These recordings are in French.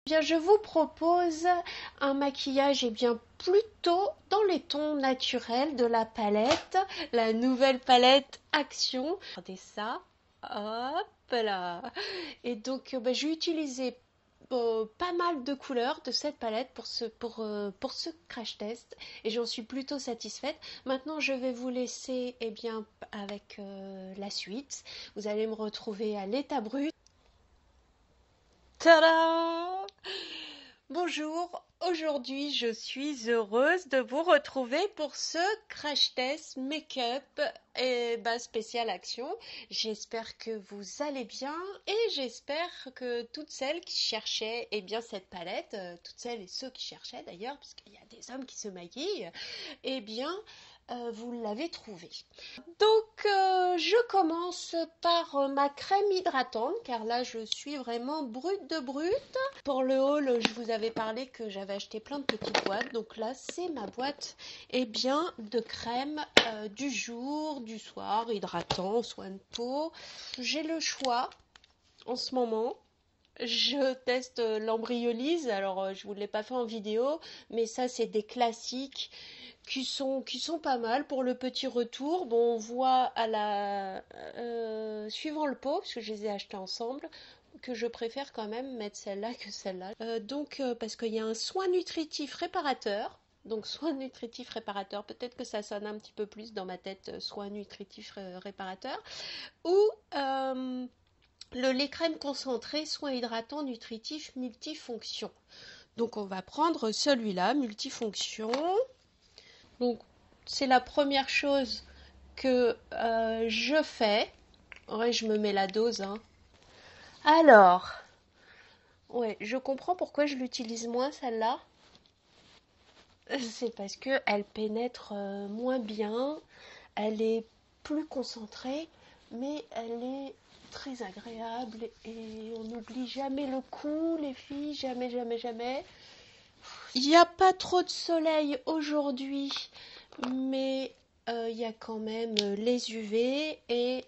Bien, je vous propose un maquillage plutôt dans les tons naturels de la palette, la nouvelle palette Action. Regardez ça, hop là. Et donc, j'ai utilisé pas mal de couleurs de cette palette pour ce crash test et j'en suis plutôt satisfaite. Maintenant, je vais vous laisser avec la suite. Vous allez me retrouver à l'état brut. Tadam! Bonjour, aujourd'hui je suis heureuse de vous retrouver pour ce crash test make-up et spécial action. J'espère que vous allez bien et j'espère que toutes celles qui cherchaient cette palette, toutes celles et ceux qui cherchaient d'ailleurs, parce qu'il y a des hommes qui se maquillent, eh bien vous l'avez trouvé. Donc, je commence par ma crème hydratante, car là, je suis vraiment brute de brute. Pour le haul, je vous avais parlé que j'avais acheté plein de petites boîtes. Donc là, c'est ma boîte de crème du jour, du soir, hydratant, soin de peau. J'ai le choix en ce moment. Je teste l'embryolyse. Alors, je ne vous l'ai pas fait en vidéo, mais ça, c'est des classiques qui sont pas mal pour le petit retour. Bon, on voit suivant le pot, parce que je les ai achetés ensemble, que je préfère quand même mettre celle-là que celle-là. Parce qu'il y a un soin nutritif réparateur. Donc, soin nutritif réparateur, peut-être que ça sonne un petit peu plus dans ma tête, soin nutritif réparateur. Ou le lait crème concentré, soin hydratant nutritif multifonction. Donc, on va prendre celui-là, multifonction. Donc, c'est la première chose que je fais. Ouais, je me mets la dose, hein. Alors, ouais, je comprends pourquoi je l'utilise moins celle-là. C'est parce que elle pénètre moins bien, elle est plus concentrée, mais elle est très agréable et on n'oublie jamais le coup, les filles, jamais, jamais, jamais. Il n'y a pas trop de soleil aujourd'hui, mais il y a quand même les UV et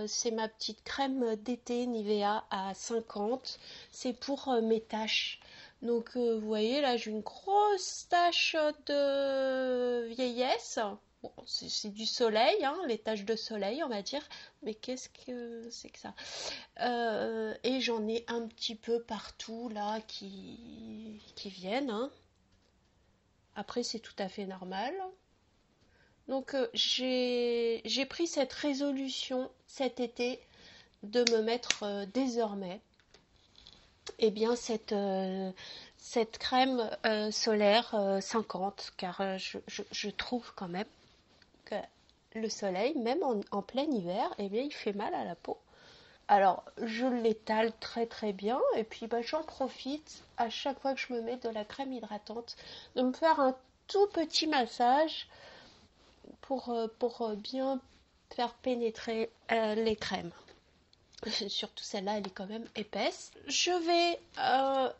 c'est ma petite crème d'été Nivea à 50. C'est pour mes taches. Donc vous voyez là j'ai une grosse tache de vieillesse. Bon, c'est du soleil, hein, les taches de soleil on va dire. Mais qu'est-ce que c'est que ça? Et j'en ai un petit peu partout là qui viennent, hein. Après, c'est tout à fait normal. Donc, j'ai pris cette résolution cet été de me mettre désormais cette crème solaire 50, car je trouve quand même que le soleil, même en plein hiver, il fait mal à la peau. Alors, je l'étale très très bien et puis j'en profite à chaque fois que je me mets de la crème hydratante de me faire un tout petit massage pour bien faire pénétrer les crèmes. Surtout celle-là, elle est quand même épaisse. Je vais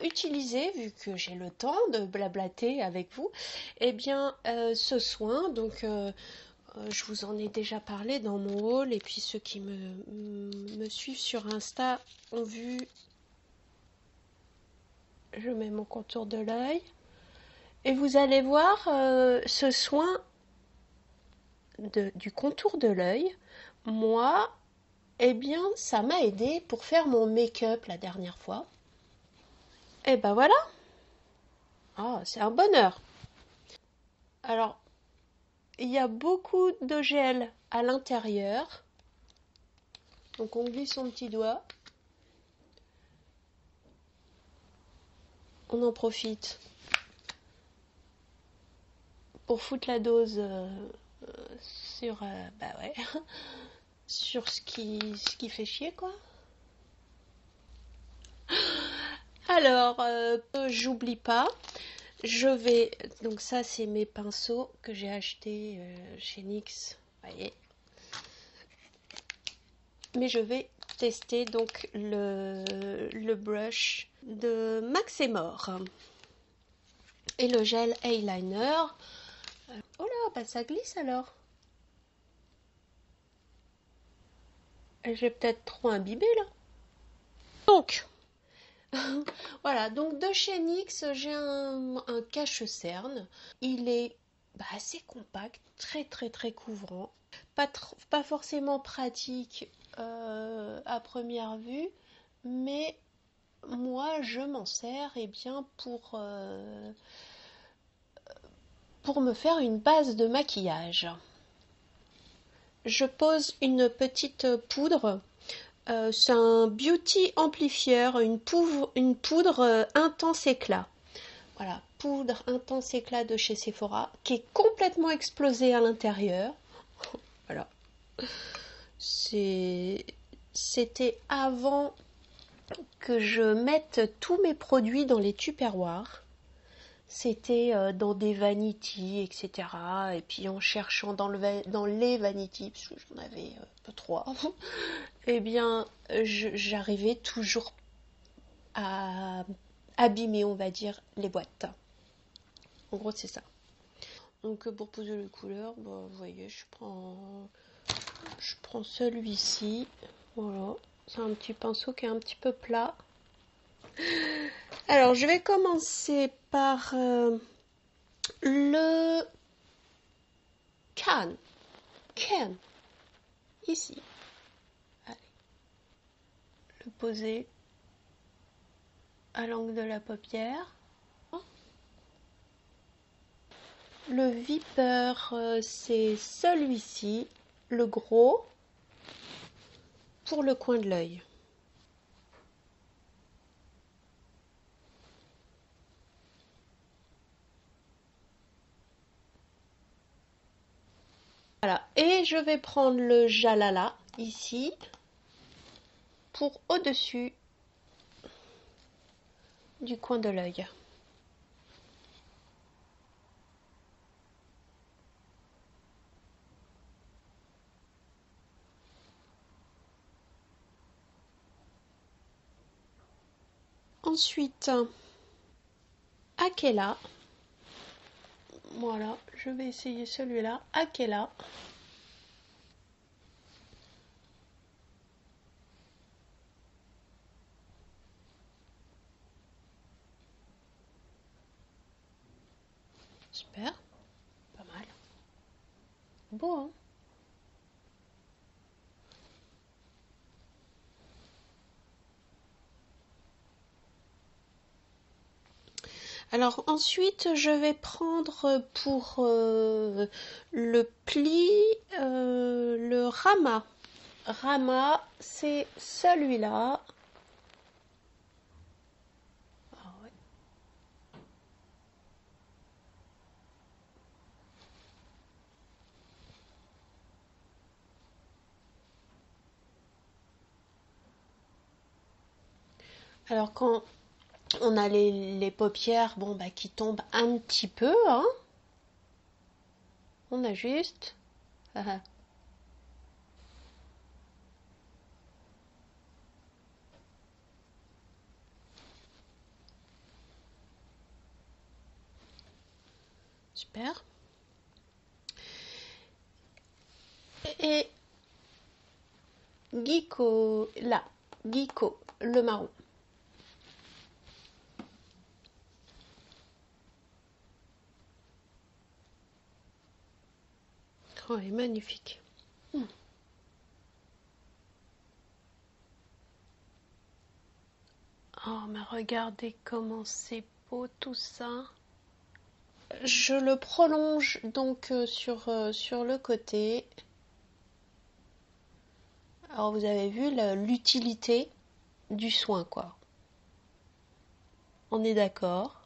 utiliser, vu que j'ai le temps de blablater avec vous, ce soin. Donc, je vous en ai déjà parlé dans mon haul, et puis ceux qui me suivent sur Insta ont vu. Je mets mon contour de l'œil. Et vous allez voir ce soin du contour de l'œil. Moi, ça m'a aidé pour faire mon make-up la dernière fois. Et ben voilà. Ah, c'est un bonheur. Alors, il y a beaucoup de gel à l'intérieur. Donc, on glisse son petit doigt. On en profite pour foutre la dose sur, sur ce qui fait chier, quoi. Alors, j'oublie pas. Donc ça, c'est mes pinceaux que j'ai achetés chez NYX. Vous voyez. Mais je vais tester donc le brush de Max Mort et le gel eyeliner. Oh là, ça glisse alors. J'ai peut-être trop imbibé là. Donc, Voilà, donc de chez NYX, j'ai un cache-cerne. Il est assez compact, très très très couvrant. Pas forcément pratique à première vue, mais moi je m'en sers bien pour me faire une base de maquillage. Je pose une petite poudre. C'est un beauty amplifier, une poudre intense éclat. Voilà, poudre intense éclat de chez Sephora, qui est complètement explosée à l'intérieur. Voilà. C'était avant que je mette tous mes produits dans les tupperwares. C'était dans des vanities, etc. Et puis en cherchant dans les vanities, parce que j'en avais peu trois, eh bien, j'arrivais toujours à abîmer, on va dire, les boîtes. En gros, c'est ça. Donc, pour poser les couleurs, vous voyez, je prends celui-ci. Voilà, c'est un petit pinceau qui est un petit peu plat. Alors, je vais commencer par le can. Ici. Allez. Le poser à l'angle de la paupière. Le Viper, c'est celui-ci, le gros, pour le coin de l'œil. Voilà, et je vais prendre le Jalala, ici, pour au-dessus du coin de l'œil. Ensuite, Akela. Voilà, je vais essayer celui-là. Akela. Super, pas mal. Beau, hein? Alors ensuite, je vais prendre pour le pli le Rama. Rama, c'est celui-là. Ah ouais. Alors quand on a les paupières qui tombent un petit peu, hein, on ajuste. Super. Et Geeko, là, Geeko, le marron. Oh, il est magnifique. Oh, mais regardez comment c'est beau tout ça. Je le prolonge donc sur le côté. Alors vous avez vu l'utilité du soin, quoi. On est d'accord.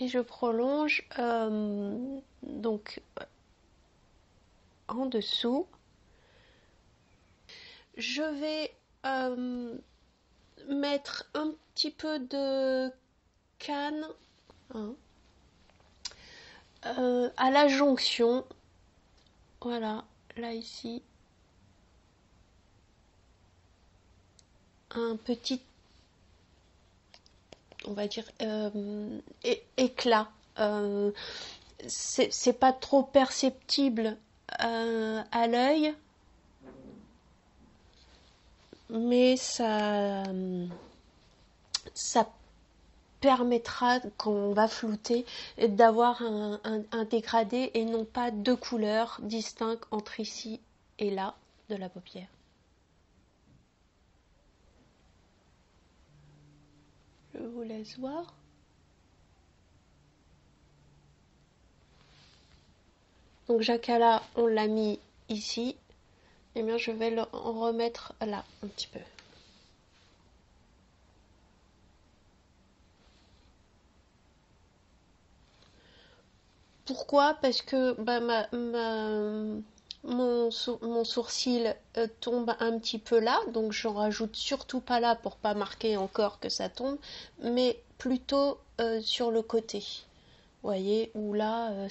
Et je prolonge donc en dessous. Je vais mettre un petit peu de canne, hein, à la jonction. Voilà, là ici. Un petit, on va dire, éclat. C'est pas trop perceptible à l'œil, mais ça permettra, quand on va flouter, d'avoir un dégradé et non pas deux couleurs distinctes entre ici et là de la paupière. Je vous laisse voir. Donc Jacala, on l'a mis ici. Et bien je vais en remettre là un petit peu. Pourquoi? Parce que bah, mon sourcil tombe un petit peu là, donc j'en rajoute surtout pas là pour pas marquer encore que ça tombe, mais plutôt sur le côté. Vous voyez, où là,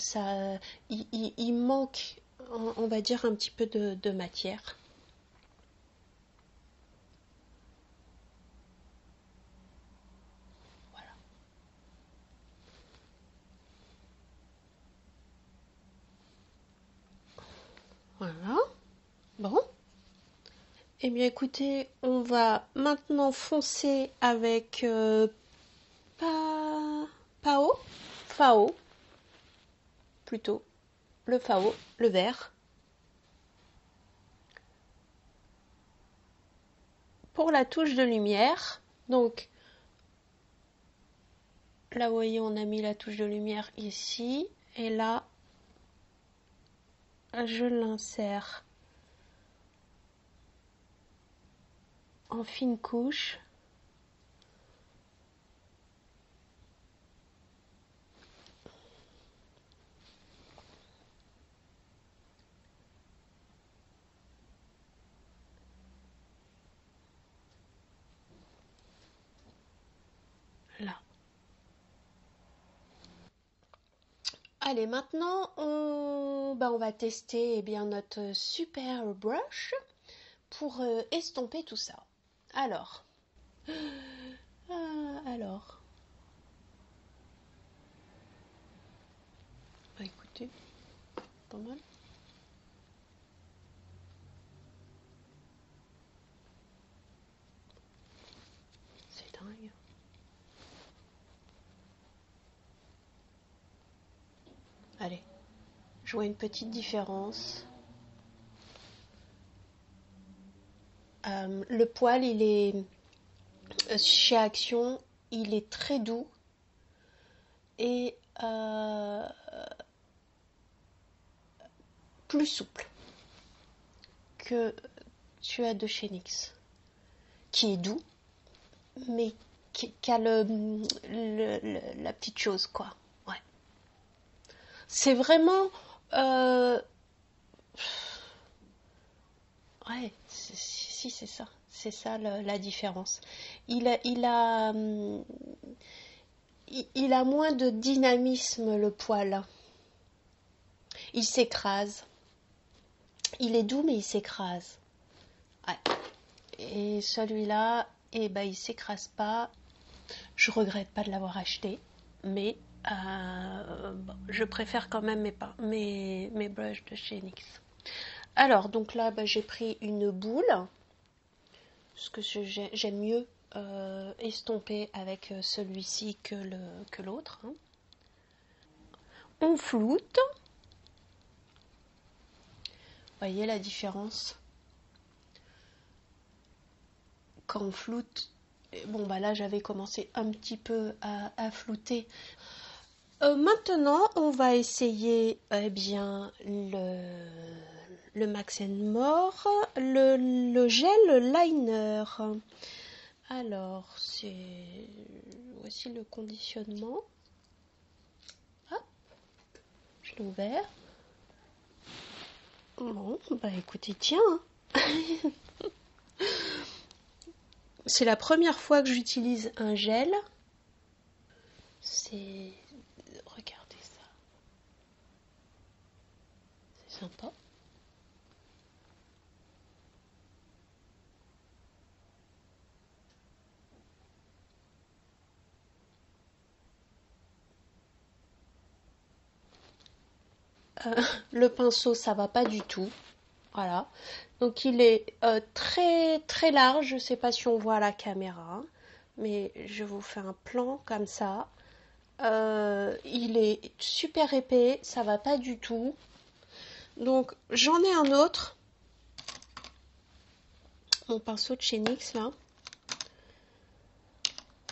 il manque, on va dire, un petit peu de matière. Voilà. Voilà. Bon. Eh bien écoutez, on va maintenant foncer avec Pao, Fao, plutôt, le Fao, le vert. Pour la touche de lumière, donc là vous voyez on a mis la touche de lumière ici, et là je l'insère en fine couche. Là. Allez, maintenant on va tester bien notre super brush pour estomper tout ça. Alors, alors, bah, écoutez, pas mal. C'est dingue. Allez, je vois une petite différence. Le poil, il est chez Action, il est très doux et plus souple que tu as de chez NYX, qui est doux, mais qui a la petite chose, quoi. Ouais. C'est vraiment... Euh, ouais, si, c'est ça. C'est ça la différence. Il a, il a moins de dynamisme, le poil. Il s'écrase. Il est doux, mais il s'écrase. Ouais. Et celui-là, eh ben, il s'écrase pas. Je regrette pas de l'avoir acheté, mais bon, je préfère quand même mes brushes de chez NYX. Alors, donc là, bah, j'ai pris une boule, parce que j'aime mieux estomper avec celui-ci que l'autre. Hein. On floute. Voyez la différence quand on floute. Bon, bah là, j'avais commencé un petit peu à flouter. Maintenant, on va essayer eh bien, le Max More, le gel liner. Alors, voici le conditionnement. Hop, je l'ai ouvert. Bon, bah écoutez, tiens. C'est la première fois que j'utilise un gel. Regardez ça. C'est sympa. Le pinceau, ça va pas du tout. Voilà. Donc il est très très large. Je sais pas si on voit à la caméra, mais je vous fais un plan comme ça. Il est super épais, ça va pas du tout. Donc j'en ai un autre, mon pinceau de chez NYX là.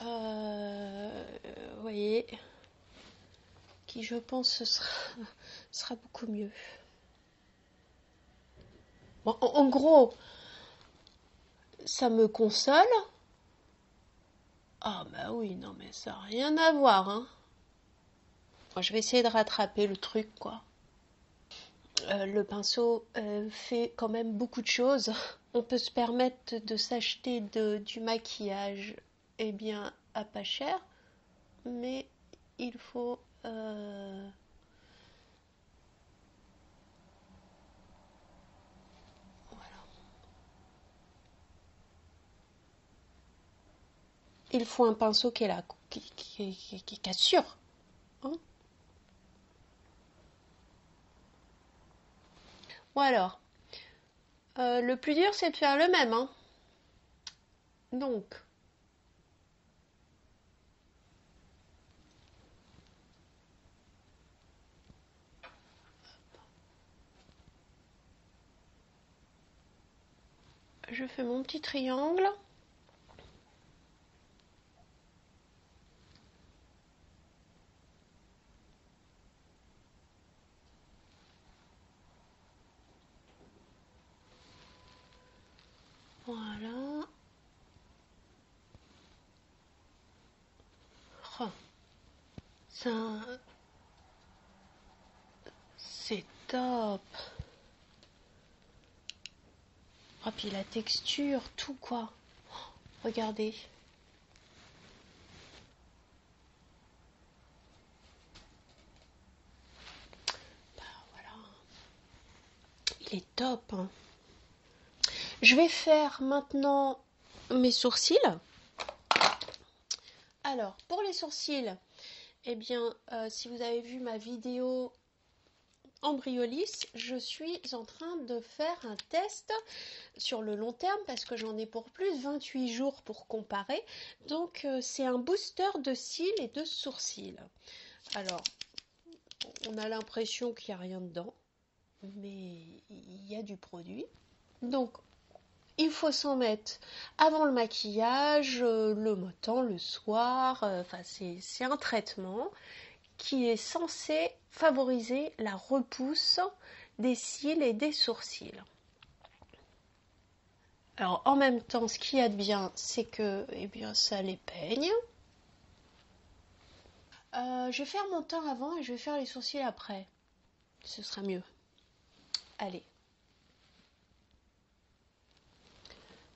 Vous voyez, qui je pense sera beaucoup mieux. Bon, en gros, ça me console. Ah bah oui, non mais ça n'a rien à voir, hein. Moi, je vais essayer de rattraper le truc, quoi. Le pinceau fait quand même beaucoup de choses. On peut se permettre de s'acheter du maquillage, eh bien, à pas cher, mais il faut voilà. Il faut un pinceau qui est là, qui assure, hein. Bon alors, le plus dur c'est de faire le même, hein. Donc, je fais mon petit triangle. Voilà. Oh, ça, c'est top. Oh, puis la texture, tout quoi. Regardez. Bah, voilà. Il est top, hein. Je vais faire maintenant mes sourcils. Alors, pour les sourcils, eh bien, si vous avez vu ma vidéo Embryolisse, je suis en train de faire un test sur le long terme parce que j'en ai pour plus de 28 jours pour comparer. Donc, c'est un booster de cils et de sourcils. Alors, on a l'impression qu'il n'y a rien dedans, mais il y a du produit. Donc, il faut s'en mettre avant le maquillage, le matin, le soir. Enfin, c'est un traitement qui est censé favoriser la repousse des cils et des sourcils. Alors, en même temps, ce qu'il y a de bien, c'est que eh bien, ça les peigne. Je vais faire mon teint avant et je vais faire les sourcils après. Ce sera mieux. Allez.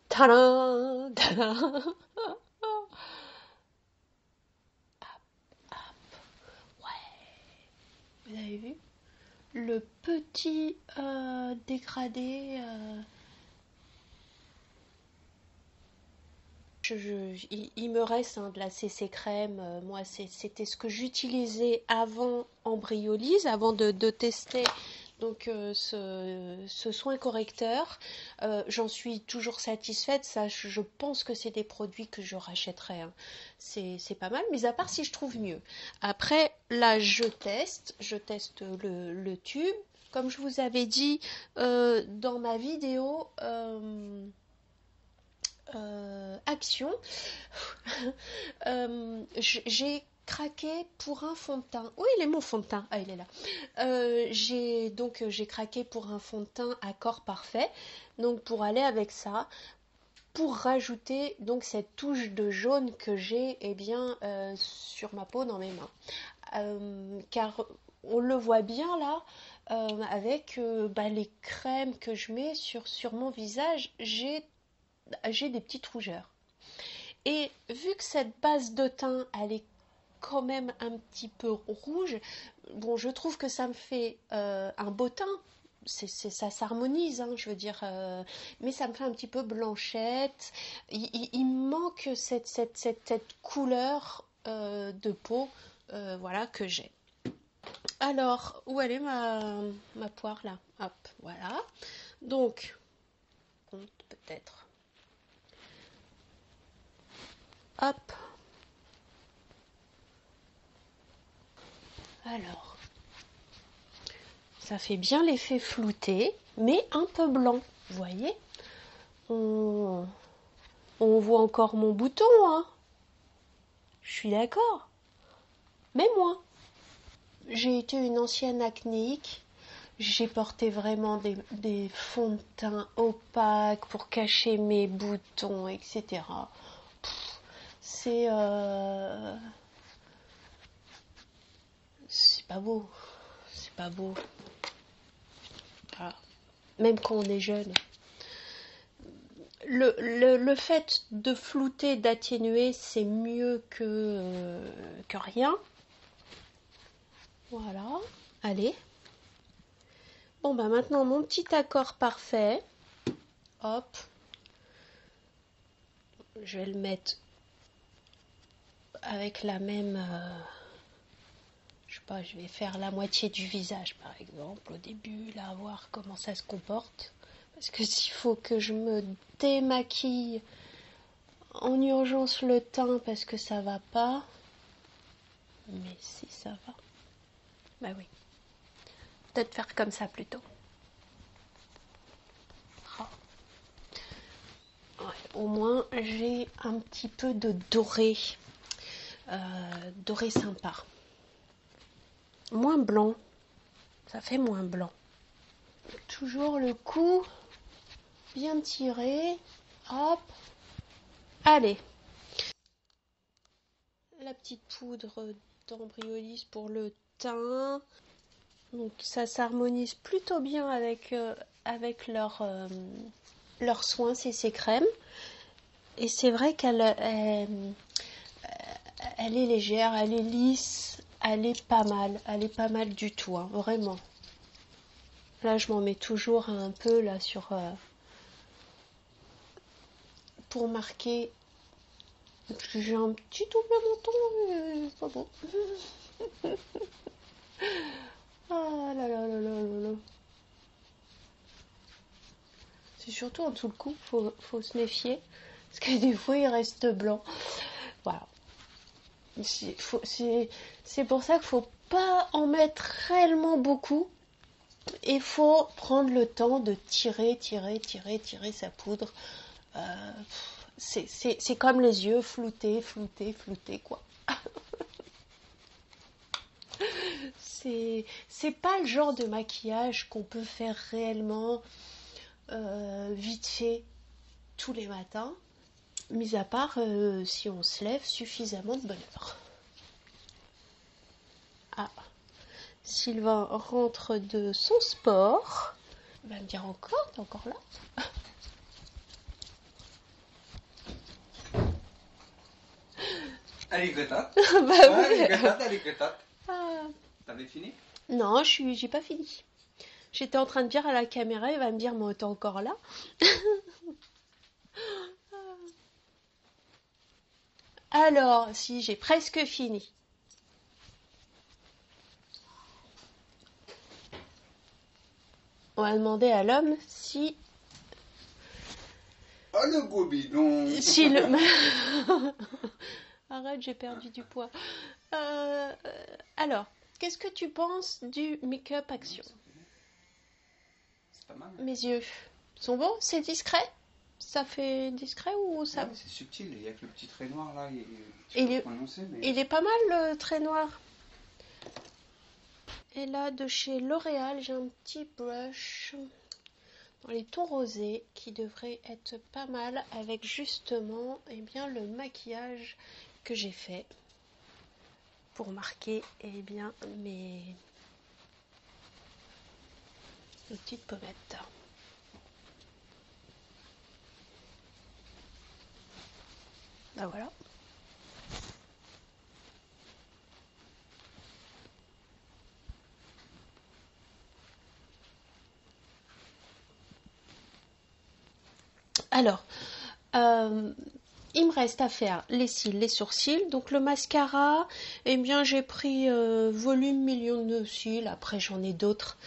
Tadam, tadam. Vous avez vu le petit dégradé il me reste de la CC crème. Moi, c'était ce que j'utilisais avant Embryolisse, avant de tester donc ce soin correcteur. J'en suis toujours satisfaite. Ça, je pense que c'est des produits que je rachèterais, hein. C'est pas mal, mais à part si je trouve mieux. Après, là, je teste le tube. Comme je vous avais dit dans ma vidéo action, j'ai craqué pour un fond de teint. Où il est mon fond de teint? Ah, il est là. J'ai craqué pour un fond de teint Accord Parfait. Donc pour aller avec ça, pour rajouter donc cette touche de jaune que j'ai bien sur ma peau, dans mes mains. Car on le voit bien là. Avec les crèmes que je mets sur mon visage, j'ai des petites rougeurs. Et vu que cette base de teint, elle est quand même un petit peu rouge, bon, je trouve que ça me fait un beau teint. Ça s'harmonise, hein, je veux dire, mais ça me fait un petit peu blanchette. Il manque cette couleur de peau voilà, que j'ai. Alors, où elle est ma poire là? Hop, voilà. Donc, compte peut-être. Hop. Alors, ça fait bien l'effet flouté, mais un peu blanc. Vous voyez? On, on voit encore mon bouton, hein? Je suis d'accord. Mais moi, j'ai été une ancienne acnéique. J'ai porté vraiment des fonds de teint opaques pour cacher mes boutons, etc. C'est c'est pas beau. C'est pas beau. Voilà. Même quand on est jeune. Le fait de flouter, d'atténuer, c'est mieux que rien. Voilà. Allez. Bon, bah maintenant, mon petit accord parfait. Hop. Je vais le mettre avec la même... je sais pas, je vais faire la moitié du visage, par exemple, au début, là, voir comment ça se comporte. Parce que s'il faut que je me démaquille en urgence le teint parce que ça va pas... Mais si ça va. Bah oui. Peut-être faire comme ça plutôt. Oh. Ouais, au moins, j'ai un petit peu de doré. Doré sympa. Moins blanc. Ça fait moins blanc. Toujours le cou bien tiré. Hop. Allez. La petite poudre d'embryolis pour le teint. Donc ça s'harmonise plutôt bien avec leurs soins, ces crèmes. Et c'est vrai elle est légère, elle est lisse, elle est pas mal du tout, hein, vraiment. Là, je m'en mets toujours un peu là pour marquer. Parce que j'ai un petit double menton, pas beau. Ah là là là là là là. C'est surtout en dessous le cou, faut se méfier. Parce que des fois, il reste blanc. Voilà. C'est pour ça qu'il faut pas en mettre réellement beaucoup. Il faut prendre le temps de tirer sa poudre. Euh, c'est comme les yeux, flouter, quoi. C'est pas le genre de maquillage qu'on peut faire réellement vite fait tous les matins, mis à part si on se lève suffisamment de bonne heure. Ah, Sylvain rentre de son sport. Il va me dire encore, t'es encore là? Arigatat. Bah oui. Arigatat. Ah. T'avais fini? Non, j'ai pas fini. J'étais en train de dire à la caméra, il va me dire, mais t'es encore là? Alors, si, j'ai presque fini. On va demander à l'homme si... Oh le gros bidon. Si le... Arrête, j'ai perdu du poids. Alors, qu'est-ce que tu penses du make-up action? C'est pas mal. Mes yeux sont bons? C'est discret? Ça fait discret ou ça... Ouais, c'est subtil, il y a que le petit trait noir là, il est... prononcé, mais... il est pas mal le trait noir. Et là, de chez L'Oréal, j'ai un petit brush dans les tons rosés qui devrait être pas mal avec justement bien, le maquillage que j'ai fait pour marquer bien, mes petites pommettes. Ben voilà. Alors, il me reste à faire les cils, les sourcils. Donc le mascara, eh bien j'ai pris volume million de cils. Après j'en ai d'autres,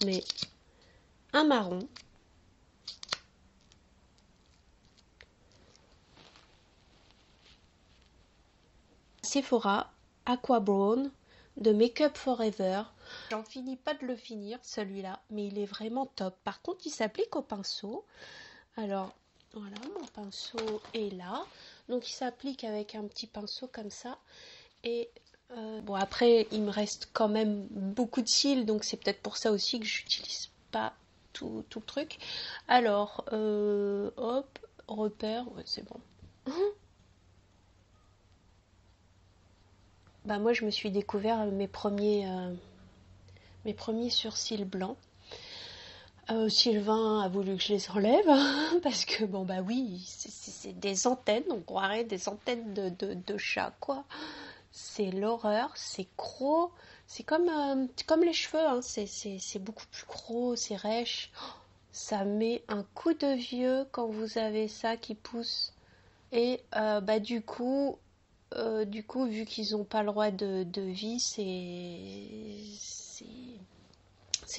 mais un marron. Sephora Aqua Brown de Make Up Forever. J'en finis pas de le finir celui-là, mais il est vraiment top. Par contre, il s'applique au pinceau. Alors, voilà, mon pinceau est là. Donc, il s'applique avec un petit pinceau comme ça. Et bon, après, il me reste quand même beaucoup de cils, donc c'est peut-être pour ça aussi que j'utilise pas tout le truc. Alors, hop, repère, ouais, c'est bon. Bah moi, je me suis découvert mes premiers sourcils blancs. Sylvain a voulu que je les enlève parce que bon bah oui, c'est des antennes, on croirait des antennes de chat quoi. C'est l'horreur, c'est gros, c'est comme les cheveux, hein. C'est beaucoup plus gros, c'est rêche. Ça met un coup de vieux quand vous avez ça qui pousse. Et bah du coup, vu qu'ils n'ont pas le droit de vie, c'est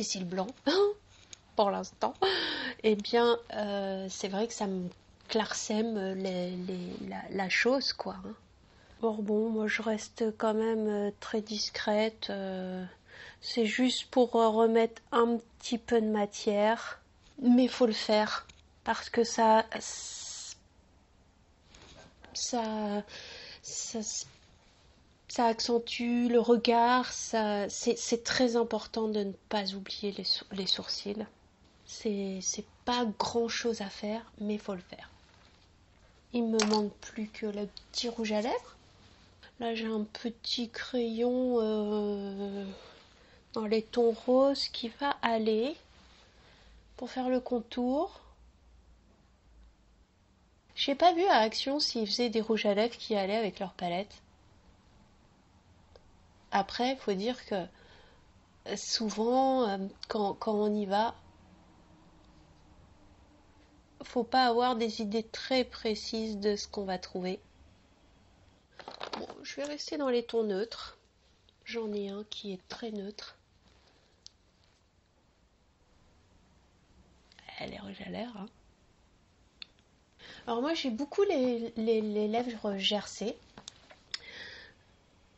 cils blancs pour l'instant. Eh bien, c'est vrai que ça me clarsème la chose, quoi. Hein. Or bon, moi je reste quand même très discrète. C'est juste pour remettre un petit peu de matière. Mais il faut le faire. Parce que ça, ça, ça accentue le regard. C'est très important de ne pas oublier les sourcils. C'est pas grand chose à faire, mais il faut le faire. Il me manque plus que le petit rouge à lèvres. Là, j'ai un petit crayon dans les tons roses qui va aller pour faire le contour. J'ai pas vu à Action s'ils faisaient des rouges à lèvres qui allaient avec leur palette. Après, il faut dire que souvent, quand on y va, faut pas avoir des idées très précises de ce qu'on va trouver. Bon, je vais rester dans les tons neutres. J'en ai un qui est très neutre. Elle est rouge à lèvres. Hein. Alors moi j'ai beaucoup les lèvres gercées.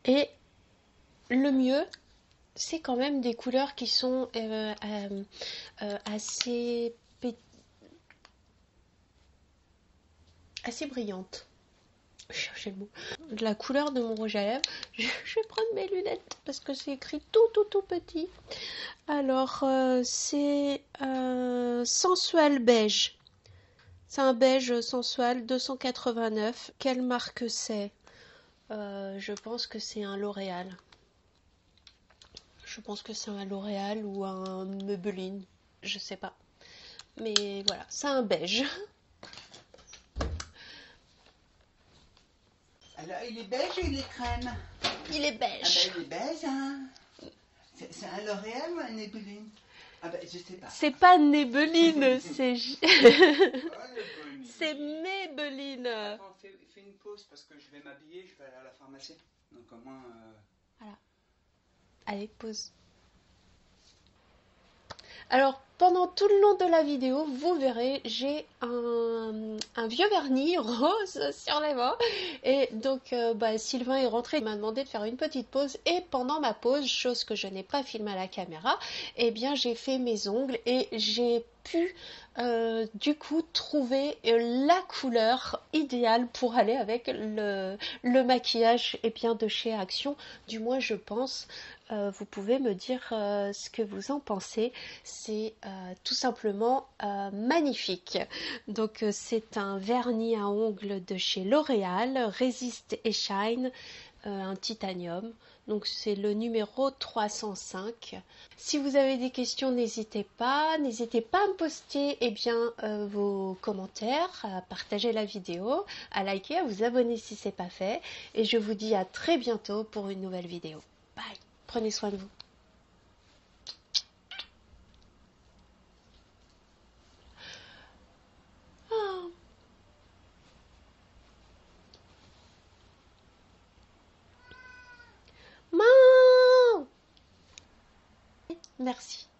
Et le mieux, c'est quand même des couleurs qui sont assez brillantes. Je cherchais le mot. La couleur de mon rouge à lèvres. Je vais prendre mes lunettes parce que c'est écrit tout petit. Alors, c'est sensual beige. C'est un beige sensual 289. Quelle marque c'est? Je pense que c'est un L'Oréal. Je pense que c'est un L'Oréal ou un Maybelline. Je sais pas. Mais voilà, c'est un beige. Alors, il est beige ou il est crème? Il est beige. Ah ben, il est beige, hein. C'est un L'Oréal ou un Maybelline? Ah ben, je sais pas. C'est pas Maybelline, c'est... Oh, c'est Maybelline. Attends, fais une pause parce que je vais m'habiller, je vais aller à la pharmacie. Donc au moins... Voilà. Allez, pause. Alors, pendant tout le long de la vidéo, vous verrez, j'ai un vieux vernis rose sur les mains. Et donc, Sylvain est rentré, il m'a demandé de faire une petite pause. Et pendant ma pause, chose que je n'ai pas filmée à la caméra, eh bien, j'ai fait mes ongles et j'ai pu, du coup, trouver la couleur idéale pour aller avec le maquillage de chez Action. Du moins, je pense. Vous pouvez me dire ce que vous en pensez. C'est tout simplement magnifique. Donc c'est un vernis à ongles de chez L'Oréal, Resist et Shine, un titanium. Donc c'est le numéro 305. Si vous avez des questions, n'hésitez pas à me poster vos commentaires, à partager la vidéo, à liker, à vous abonner si ce n'est pas fait. Et je vous dis à très bientôt pour une nouvelle vidéo. Bye. Prenez soin de vous. Oh. Merci.